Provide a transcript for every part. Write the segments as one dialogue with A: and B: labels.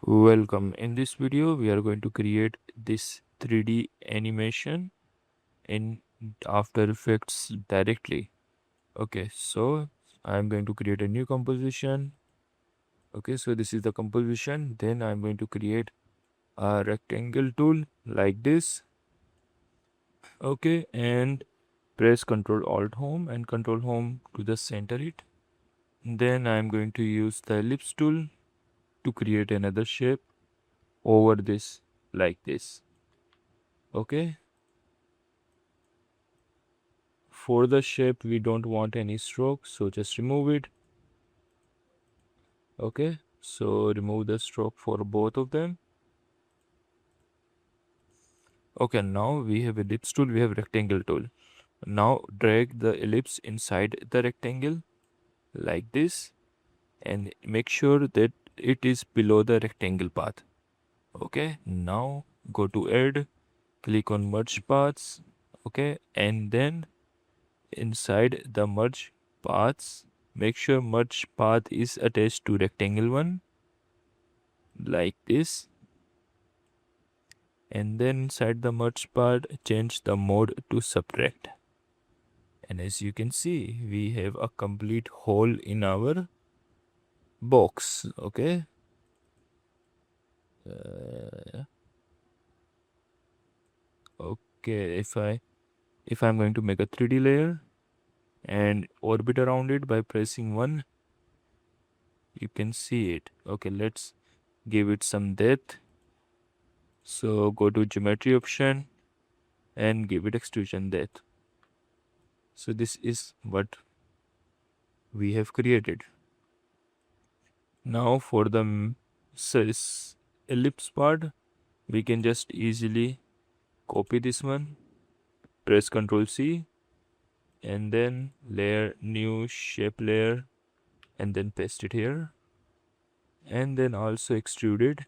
A: Welcome. In this video, we are going to create this 3D animation in After Effects directly. Okay, so I'm going to create a new composition. Okay, so this is the composition. Then I'm going to create a rectangle tool like this. Okay, and press Ctrl Alt Home and Ctrl Home to the center it. Then I'm going to use the ellipse tool to create another shape over this like this. Okay, for the shape we don't want any stroke, so just remove it. Okay, so remove the stroke for both of them. Okay, now we have ellipse tool, we have rectangle tool. Now drag the ellipse inside the rectangle like this and make sure that it is below the rectangle path. Okay, now go to add, click on merge paths. Okay, and then inside the merge paths, make sure merge path is attached to rectangle one like this, and then inside the merge path change the mode to subtract, and as you can see we have a complete hole in our box. Okay, okay, if I'm going to make a 3D layer and orbit around it by pressing 1, you can see it. Okay, let's give it some depth. So go to geometry option and give it extrusion depth. So this is what we have created. Now for the ellipse part, we can just easily copy this one, press Ctrl C, and then layer new shape layer, and then paste it here, and then also extrude it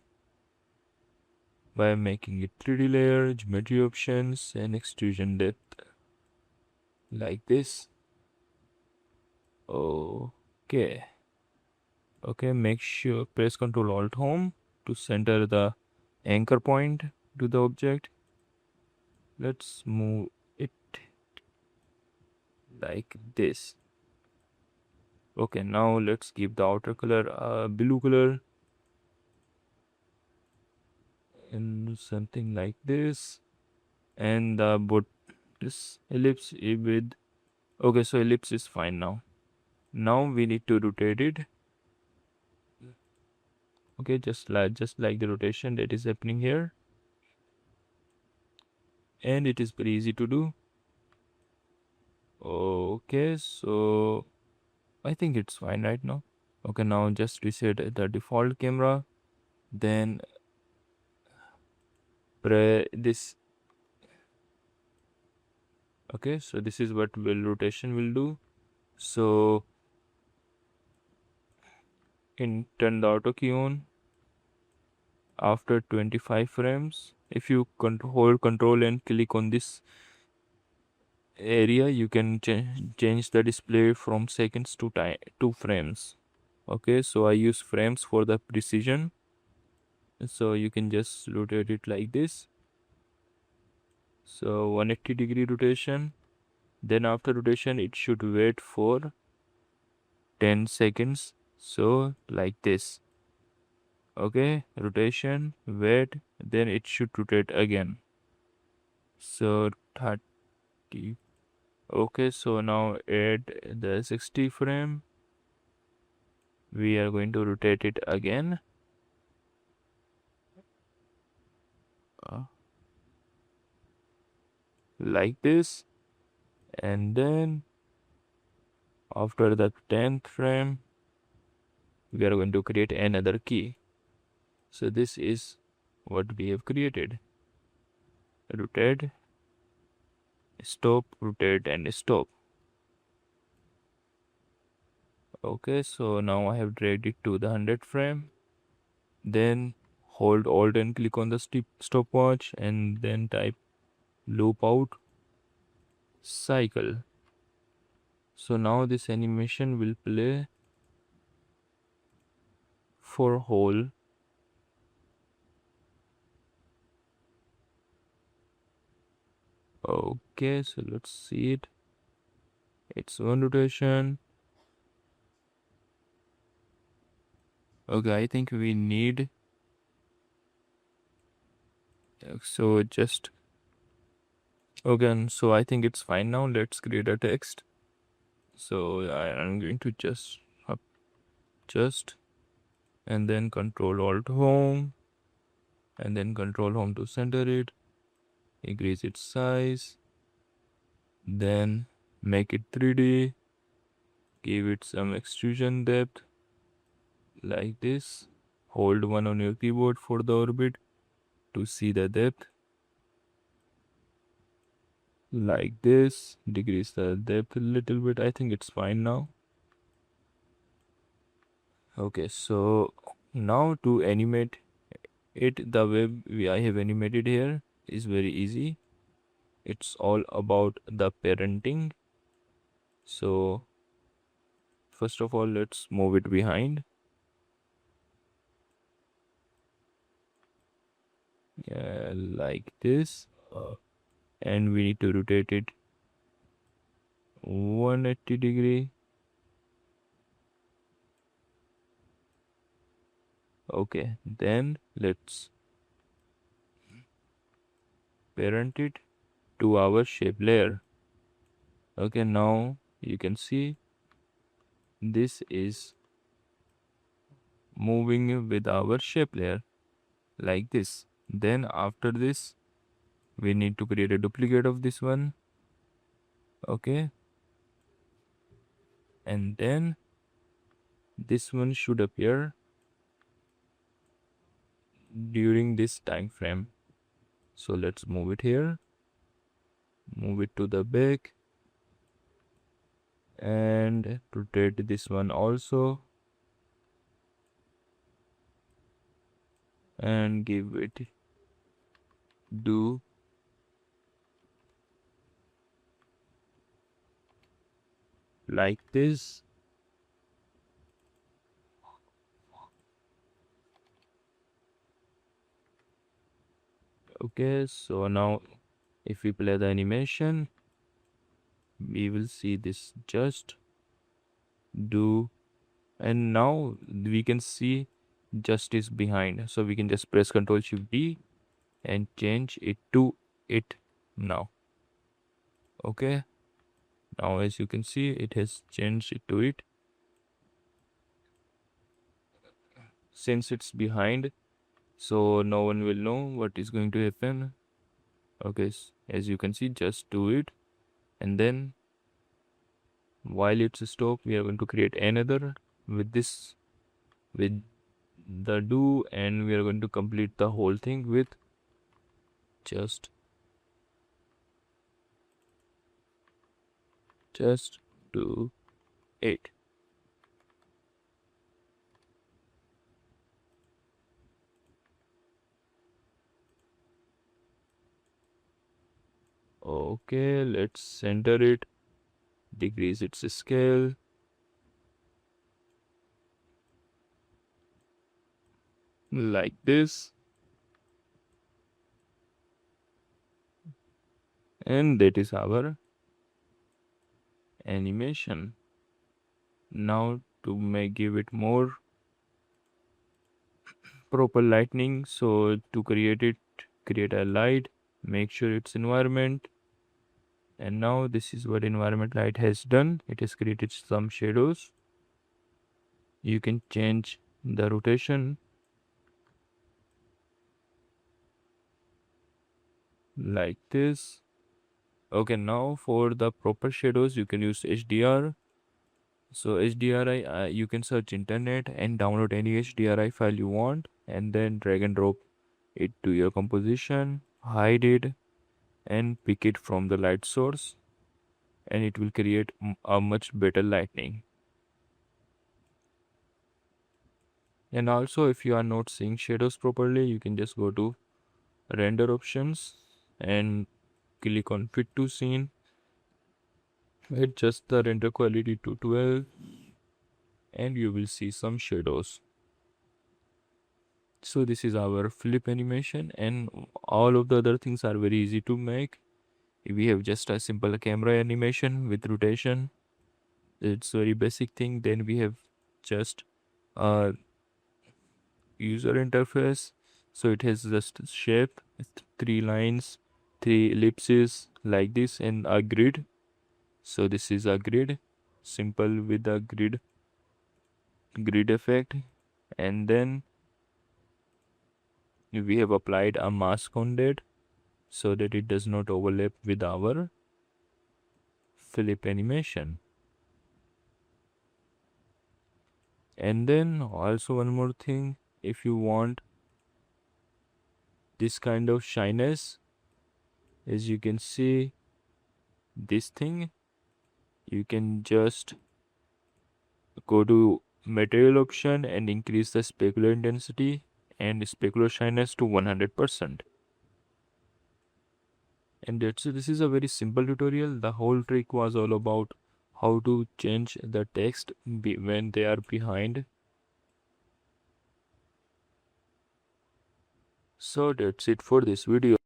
A: by making it 3D layer, geometry options, and extrusion depth like this. Okay. Okay, make sure press Ctrl Alt Home to center the anchor point to the object. Let's move it like this. Okay, now let's give the outer color a blue color and something like this, and but this ellipse with okay, so ellipse is fine now. Now we need to rotate it. Okay, just like the rotation that is happening here, and it is very easy to do. Okay, so I think it's fine right now. Okay, now just reset the default camera, then press this. Okay, so this is what rotation will do. So in turn the auto key on after 25 frames. If you hold control and click on this area, you can change the display from seconds to frames. Okay, so I use frames for the precision, so you can just rotate it like this. So 180-degree rotation, then after rotation it should wait for 10 seconds, so like this. Okay, rotation, wait, then it should rotate again. So 30. Okay, so now at the 60 frame we are going to rotate it again. Like this, and then after the 10th frame we are going to create another key. So this is what we have created: rotate, stop, rotate, and stop. Okay, so now I have dragged it to the 100th frame, then hold alt and click on the stopwatch, and then type loop out cycle. So now this animation will play for whole Okay, so let's see it. It's one rotation. Okay, I think we need, so just, okay, and so I think it's fine now. Let's create a text. So I'm going to just, and then Control Alt Home, and then Control Home to center it, increase its size, then make it 3D, give it some extrusion depth like this. Hold one on your keyboard for the orbit to see the depth like this. Decrease the depth a little bit. I think it's fine now. Okay, so now to animate it the way I have animated here is very easy. It's all about the parenting. So first of all, let's move it behind. Like this. And we need to rotate it 180-degree. Okay, then let's parent it to our shape layer. Okay, now you can see this is moving with our shape layer like this. Then after this, we need to create a duplicate of this one. Okay, and then this one should appear during this time frame. So let's move it here, move it to the back, and rotate this one also, and give it do like this. Okay, so now if we play the animation, we will see this just do, and now we can see just is behind. So we can just press Ctrl Shift D and change it to it now. Okay, now as you can see, it has changed it to it. Since it's behind, so no one will know what is going to happen. Okay, as you can see, just do it, and then while it's stop, we are going to create another with this, with the do, and we are going to complete the whole thing with just do it. Okay, let's center it, decrease its scale like this, and that is our animation. Now to give it more proper lighting, so to create it, create a light, make sure it's environment, and now this is what environment light has done. It has created some shadows. You can change the rotation like this. Okay, now for the proper shadows you can use HDR. So HDRI, you can search internet and download any HDRI file you want, and then drag and drop it to your composition, hide it, and pick it from the light source, and it will create a much better lighting. And also, if you are not seeing shadows properly, you can just go to render options and click on fit to scene, adjust the render quality to 12, and you will see some shadows. So this is our flip animation, and all of the other things are very easy to make. We have just a simple camera animation with rotation. It's very basic thing. Then we have just a user interface. So it has just shape, three lines, three ellipses like this, and a grid. So this is a grid, simple with a grid effect. And then we have applied a mask on that so that it does not overlap with our flip animation. And then also one more thing, if you want this kind of shyness, as you can see this thing, you can just go to material option and increase the specular intensity and specular shyness to 100%. And that's it. This is a very simple tutorial. The whole trick was all about how to change the text when they are behind. So that's it for this video.